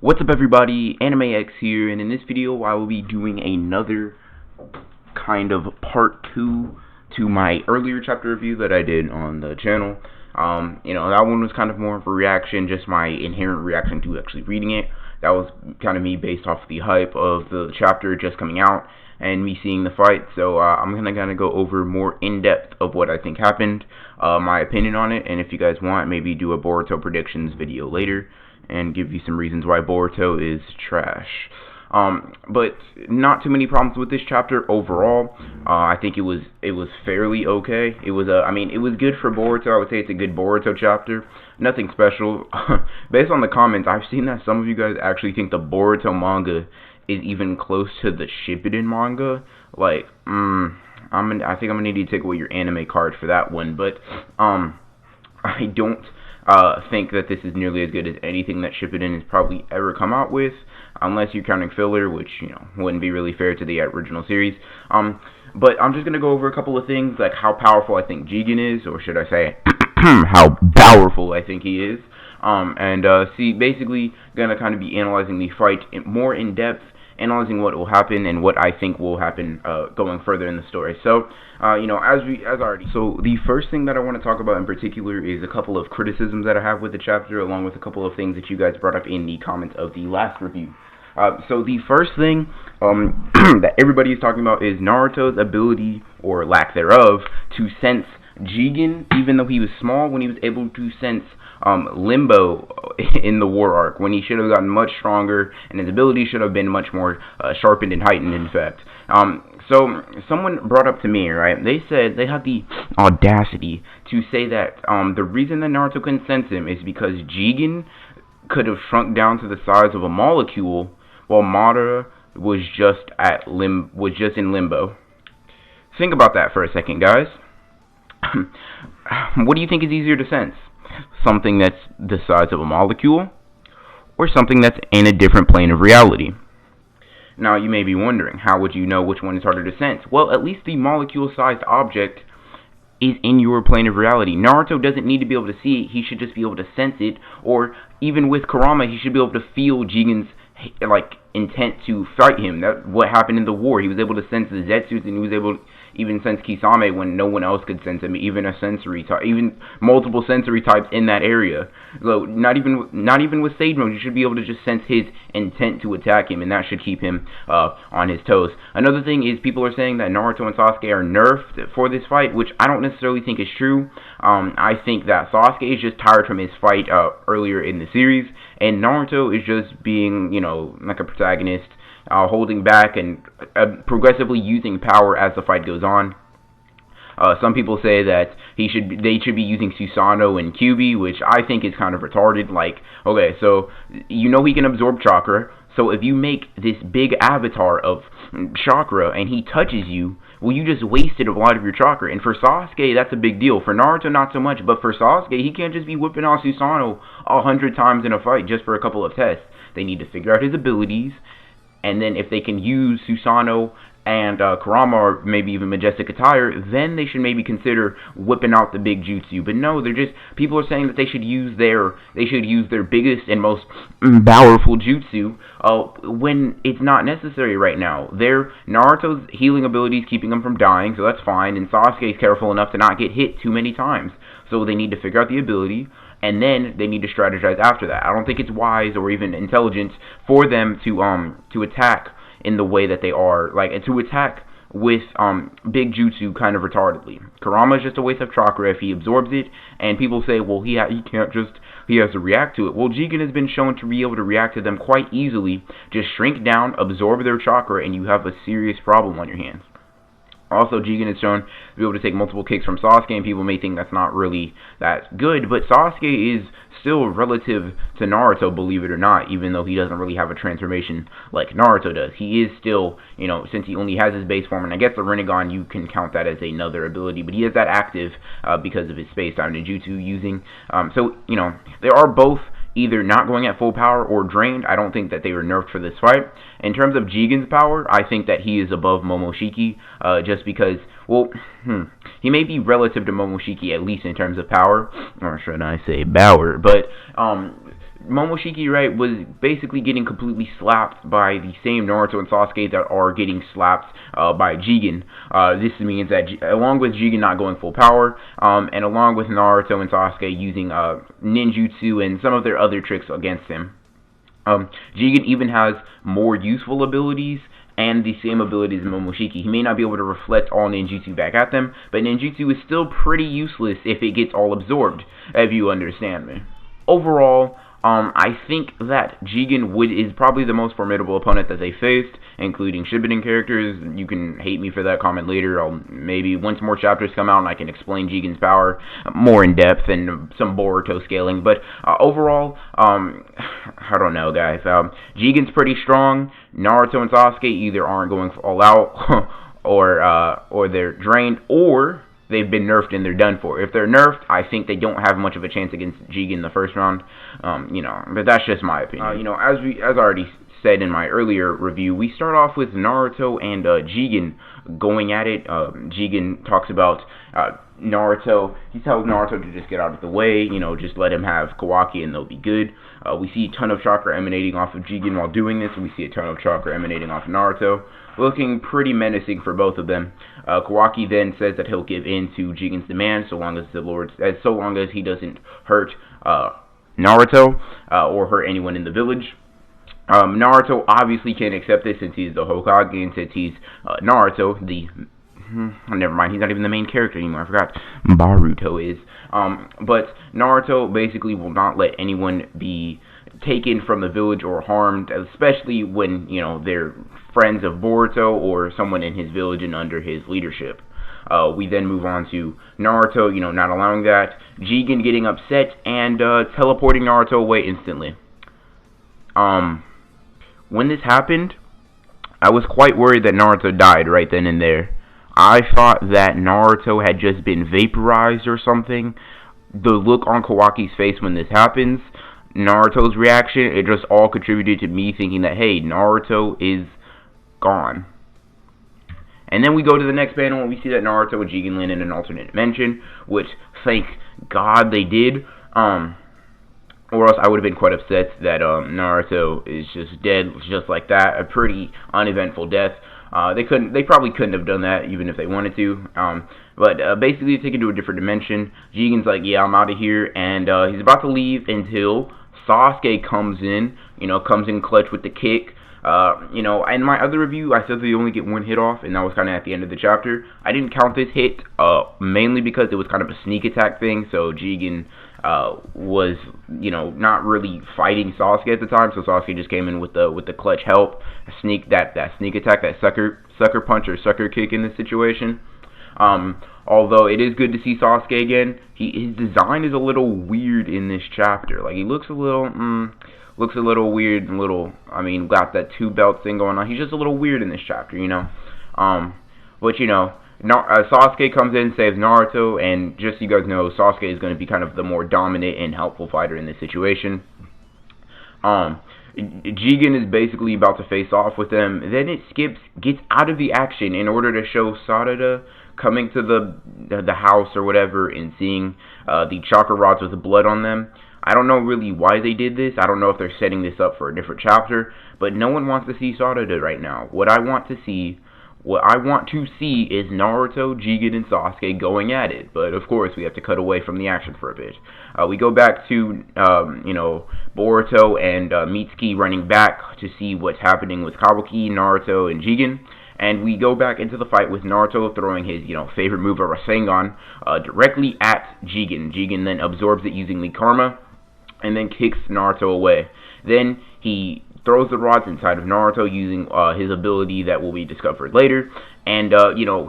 What's up everybody, Anime X here, and in this video I will be doing another kind of part 2 to my earlier chapter review that I did on the channel. That one was kind of more of a reaction, just my inherent reaction to actually reading it. That was kind of me based off the hype of the chapter just coming out and me seeing the fight. So I'm going to kind of go over more in-depth of what I think happened, my opinion on it, and if you guys want, maybe do a Boruto predictions video later and give you some reasons why Boruto is trash. But not too many problems with this chapter overall. I think it was fairly okay. It was it was good for Boruto. I would say it's a good Boruto chapter. Nothing special. Based on the comments, I've seen that some of you guys actually think the Boruto manga is even close to the Shippuden manga. Like, I think I'm gonna need to take away your anime card for that one. But I don't think that this is nearly as good as anything that Shippuden has probably ever come out with, unless you're counting filler, which, wouldn't be really fair to the original series. But I'm just going to go over a couple of things, like how powerful I think Jigen is, or should I say, how powerful I think he is. Basically, going to kind of be analyzing the fight more in depth, analyzing what will happen and what I think will happen going further in the story. So, So the first thing that I want to talk about in particular is a couple of criticisms that I have with the chapter, along with a couple of things that you guys brought up in the comments of the last review. So the first thing that everybody is talking about is Naruto's ability, or lack thereof, to sense Jigen, even though he was small, when he was able to sense Limbo in the war arc, when he should have gotten much stronger, and his ability should have been much more sharpened and heightened, in fact. So someone brought up to me, right, they said they had the audacity to say that the reason that Naruto couldn't sense him is because Jigen could have shrunk down to the size of a molecule, while Madara was just in limbo. Think about that for a second, guys. What do you think is easier to sense? Something that's the size of a molecule, or something that's in a different plane of reality? Now, you may be wondering, how would you know which one is harder to sense? Well, at least the molecule-sized object is in your plane of reality. Naruto doesn't need to be able to see it, he should just be able to sense it, or even with Kurama, he should be able to feel Jigen's intent to fight him. That's what happened in the war. He was able to sense the Zetsus, and he was able to even sense Kisame when no one else could sense him, even even multiple sensory types in that area. So not even with Sage Mode, you should be able to just sense his intent to attack him, and that should keep him on his toes. Another thing is, people are saying that Naruto and Sasuke are nerfed for this fight, which I don't necessarily think is true. I think that Sasuke is just tired from his fight earlier in the series, and Naruto is just being, like a protagonist, holding back and progressively using power as the fight goes on. Some people say that they should be using Susanoo and Kyuubi, which I think is kind of retarded. Like, okay, so he can absorb chakra, so if you make this big avatar of chakra and he touches you, well, you just wasted a lot of your chakra. And for Sasuke, that's a big deal. For Naruto, not so much. But for Sasuke, he can't just be whipping out Susanoo 100 times in a fight just for a couple of tests. They need to figure out his abilities, and then if they can use Susanoo and Kurama, or maybe even Majestic Attire, then they should maybe consider whipping out the big jutsu. But no, people are saying that they should use their biggest and most powerful jutsu when it's not necessary right now. Naruto's healing abilities keeping him from dying, so that's fine, and Sasuke's careful enough to not get hit too many times. So they need to figure out the ability, and then they need to strategize after that. I don't think it's wise or even intelligent for them to attack in the way that they are, to attack with big jutsu kind of retardedly. Kurama is just a waste of chakra if he absorbs it, and people say, well, he has to react to it. Well, Jigen has been shown to be able to react to them quite easily. Just shrink down, absorb their chakra, and you have a serious problem on your hands. Also, Jigen is shown to be able to take multiple kicks from Sasuke, and people may think that's not really that good, but Sasuke is still relative to Naruto, believe it or not, even though he doesn't really have a transformation like Naruto does. He is still, since he only has his base form, and I guess the Rinnegan, you can count that as another ability, but he is that active because of his space-time ninjutsu using. They are both either not going at full power or drained. I don't think that they were nerfed for this fight. In terms of Jigen's power, I think that he is above Momoshiki, just because, well, he may be relative to Momoshiki, at least in terms of power, or should I say power, but Momoshiki, right, was basically getting completely slapped by the same Naruto and Sasuke that are getting slapped by Jigen. This means that, along with Jigen not going full power, and along with Naruto and Sasuke using ninjutsu and some of their other tricks against him, Jigen even has more useful abilities and the same abilities as Momoshiki. He may not be able to reflect all ninjutsu back at them, but ninjutsu is still pretty useless if it gets all absorbed, if you understand me. Overall, I think that Jigen is probably the most formidable opponent that they faced, including Shippuden characters. You can hate me for that comment later. Maybe once more chapters come out and I can explain Jigen's power more in depth and some Boruto scaling. But overall, I don't know, guys. Jigen's pretty strong. Naruto and Sasuke either aren't going all out, or they're drained, or they've been nerfed and they're done for. If they're nerfed, I think they don't have much of a chance against Jigen in the first round. But that's just my opinion. As I already said in my earlier review, we start off with Naruto and Jigen going at it. Jigen talks about Naruto. He tells Naruto to just get out of the way, just let him have Kawaki and they'll be good. We see a ton of chakra emanating off of Jigen while doing this, and we see a ton of chakra emanating off of Naruto, looking pretty menacing for both of them. Kawaki then says that he'll give in to Jigen's demand so long as he doesn't hurt Naruto or hurt anyone in the village. Naruto obviously can't accept this since he's the Hokage and since he's Naruto, never mind, he's not even the main character anymore, I forgot. Boruto is. But Naruto basically will not let anyone be taken from the village or harmed, especially when, they're friends of Boruto or someone in his village and under his leadership. We then move on to Naruto, not allowing that, Jigen getting upset and teleporting Naruto away instantly. When this happened, I was quite worried that Naruto died right then and there. I thought that Naruto had just been vaporized or something. The look on Kawaki's face when this happens, Naruto's reaction, it just all contributed to me thinking that, hey, Naruto is gone. And then we go to the next panel and we see that Naruto and Jigen land in an alternate dimension, which, thank God they did, or else I would have been quite upset that Naruto is just dead, just like that, a pretty uneventful death. They probably couldn't have done that even if they wanted to. But basically, taken to a different dimension. Jigen's like, yeah, I'm out of here, and he's about to leave until Sasuke comes in clutch with the kick. In my other review, I said they only get one hit off, and that was kind of at the end of the chapter. I didn't count this hit, mainly because it was kind of a sneak attack thing, so Jigen was, not really fighting Sasuke at the time, so Sasuke just came in with the clutch help, that sneak attack, that sucker punch or sucker kick in this situation. Although it is good to see Sasuke again, his design is a little weird in this chapter. Like, he looks a little weird and got that two belt thing going on. He's just a little weird in this chapter, Sasuke comes in, saves Naruto, and just so you guys know, Sasuke is going to be kind of the more dominant and helpful fighter in this situation. Jigen is basically about to face off with them. Then it gets out of the action in order to show Sarada coming to the house or whatever and seeing the chakra rods with the blood on them. I don't know really why they did this. I don't know if they're setting this up for a different chapter, but no one wants to see Sarada right now. What I want to see is Naruto, Jigen, and Sasuke going at it. But of course, we have to cut away from the action for a bit. We go back to Boruto and Mitsuki running back to see what's happening with Kawaki, Naruto, and Jigen. And we go back into the fight with Naruto throwing his, favorite move of Rasengan directly at Jigen. Jigen then absorbs it using the Karma and then kicks Naruto away. Then he throws the rods inside of Naruto using his ability that will be discovered later. And,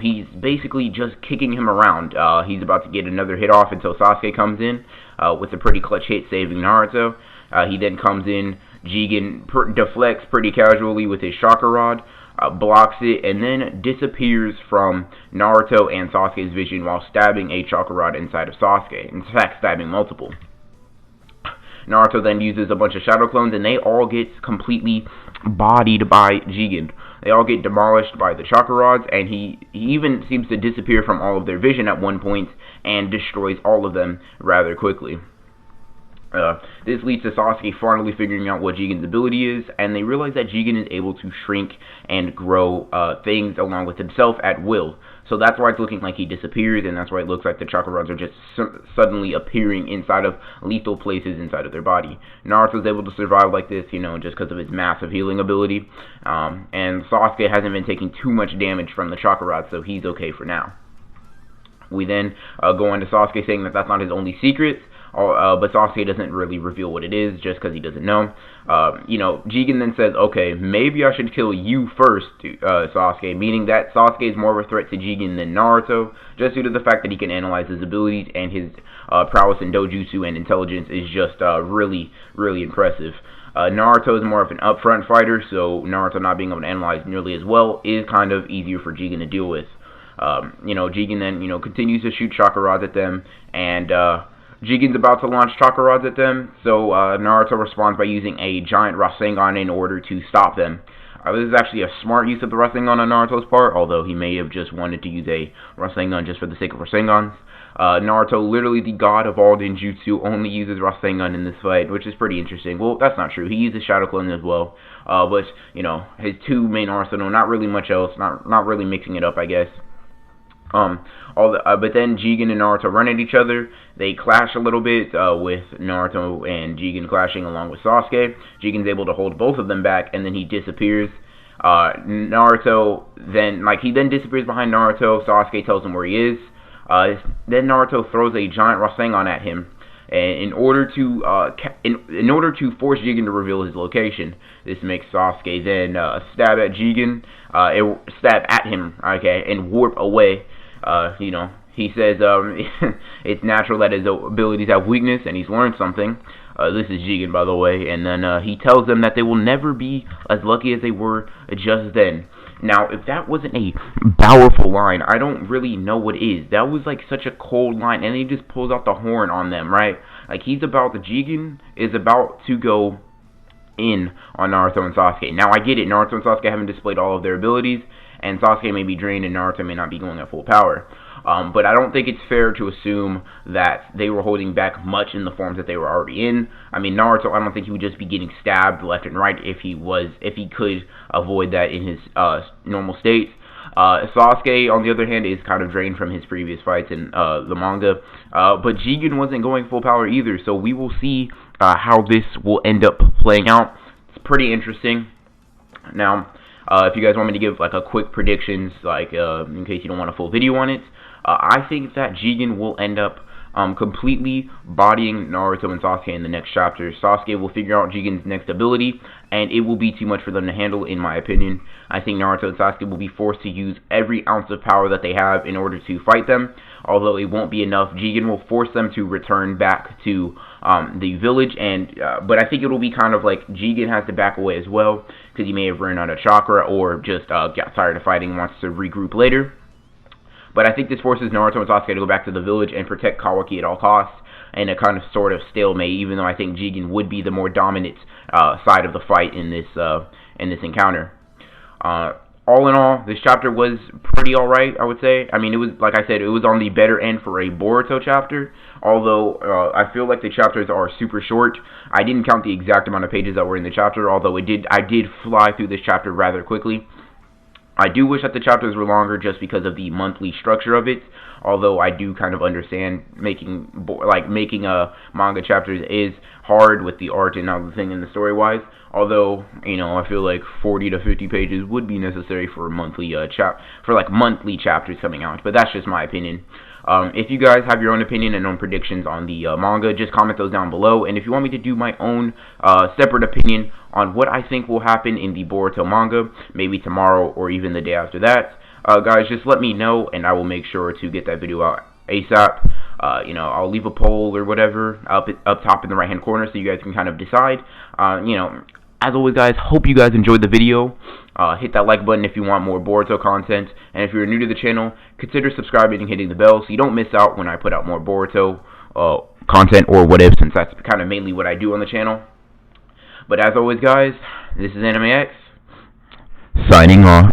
he's basically just kicking him around. He's about to get another hit off until Sasuke comes in with a pretty clutch hit saving Naruto. He then comes in. Jigen deflects pretty casually with his chakra rod, blocks it, and then disappears from Naruto and Sasuke's vision while stabbing a chakra rod inside of Sasuke. In fact, stabbing multiple. Naruto then uses a bunch of shadow clones, and they all get completely bodied by Jigen. They all get demolished by the chakra rods, and he even seems to disappear from all of their vision at one point and destroys all of them rather quickly. This leads to Sasuke finally figuring out what Jigen's ability is, and they realize that Jigen is able to shrink and grow things along with himself at will. So that's why it's looking like he disappears, and that's why it looks like the chakra rods are just suddenly appearing inside of lethal places inside of their body. Naruto's able to survive like this, just because of his massive healing ability, and Sasuke hasn't been taking too much damage from the chakra rods, so he's okay for now. We then go on to Sasuke saying that that's not his only secret, but Sasuke doesn't really reveal what it is just because he doesn't know. Jigen then says, okay, maybe I should kill you first, Sasuke, meaning that Sasuke is more of a threat to Jigen than Naruto, just due to the fact that he can analyze his abilities, and his prowess in dojutsu and intelligence is just really, really impressive. Naruto is more of an upfront fighter, so Naruto not being able to analyze nearly as well is kind of easier for Jigen to deal with. Jigen then, continues to shoot chakra rods at them, and Jigen's about to launch chakra rods at them, so Naruto responds by using a giant Rasengan in order to stop them. This is actually a smart use of the Rasengan on Naruto's part, although he may have just wanted to use a Rasengan just for the sake of Rasengans. Naruto, literally the god of all ninjutsu, only uses Rasengan in this fight, which is pretty interesting. Well, that's not true. He uses Shadow Clone as well, but, his two main arsenal, not really much else, not really mixing it up, I guess. But then Jigen and Naruto run at each other. They clash a little bit, with Naruto and Jigen clashing along with Sasuke. Jigen's able to hold both of them back, and then he disappears. Naruto then, he then disappears behind Naruto. Sasuke tells him where he is. Then Naruto throws a giant Rasengan at him, in order to force Jigen to reveal his location. This makes Sasuke then stab at him, okay, and warp away. He says it's natural that his abilities have weakness, and he's learned something. This is Jigen, by the way, and then he tells them that they will never be as lucky as they were just then. Now, if that wasn't a powerful line, I don't really know what is. That was such a cold line, and he just pulls out the horn on them, right? Jigen is about to go in on Naruto and Sasuke. Now, I get it, Naruto and Sasuke haven't displayed all of their abilities, and Sasuke may be drained and Naruto may not be going at full power. But I don't think it's fair to assume that they were holding back much in the forms that they were already in. I mean, Naruto, I don't think he would just be getting stabbed left and right if he could avoid that in his normal state. Sasuke, on the other hand, is kind of drained from his previous fights in the manga. But Jigen wasn't going full power either, so we will see how this will end up playing out. It's pretty interesting. Now, if you guys want me to give a quick predictions, in case you don't want a full video on it, I think that Jigen will end up completely bodying Naruto and Sasuke in the next chapter. Sasuke will figure out Jigen's next ability, and it will be too much for them to handle, in my opinion. I think Naruto and Sasuke will be forced to use every ounce of power that they have in order to fight them. Although it won't be enough, Jigen will force them to return back to the village, but I think it will be kind of like Jigen has to back away as well, because he may have run out of chakra, or just got tired of fighting and wants to regroup later. But I think this forces Naruto and Sasuke to go back to the village and protect Kawaki at all costs, and a kind of sort of stalemate, even though I think Jigen would be the more dominant side of the fight in this encounter. All in all, this chapter was pretty alright, I would say. I mean, it was, like I said, it was on the better end for a Boruto chapter, although I feel like the chapters are super short. I didn't count the exact amount of pages that were in the chapter, although I did fly through this chapter rather quickly. I do wish that the chapters were longer just because of the monthly structure of it, although I do kind of understand making manga chapters is hard with the art and everything and the story-wise. Although, I feel like 40 to 50 pages would be necessary for monthly monthly chapters coming out, but that's just my opinion. If you guys have your own opinion and own predictions on the manga, just comment those down below. And if you want me to do my own separate opinion on what I think will happen in the Boruto manga, maybe tomorrow or even the day after that, guys, just let me know, and I will make sure to get that video out ASAP. I'll leave a poll or whatever up top in the right hand corner so you guys can kind of decide. As always, guys, hope you guys enjoyed the video. Hit that like button if you want more Boruto content, and if you're new to the channel, consider subscribing and hitting the bell so you don't miss out when I put out more Boruto content or what if, since that's kind of mainly what I do on the channel. But as always, guys, this is AnimeX, signing off.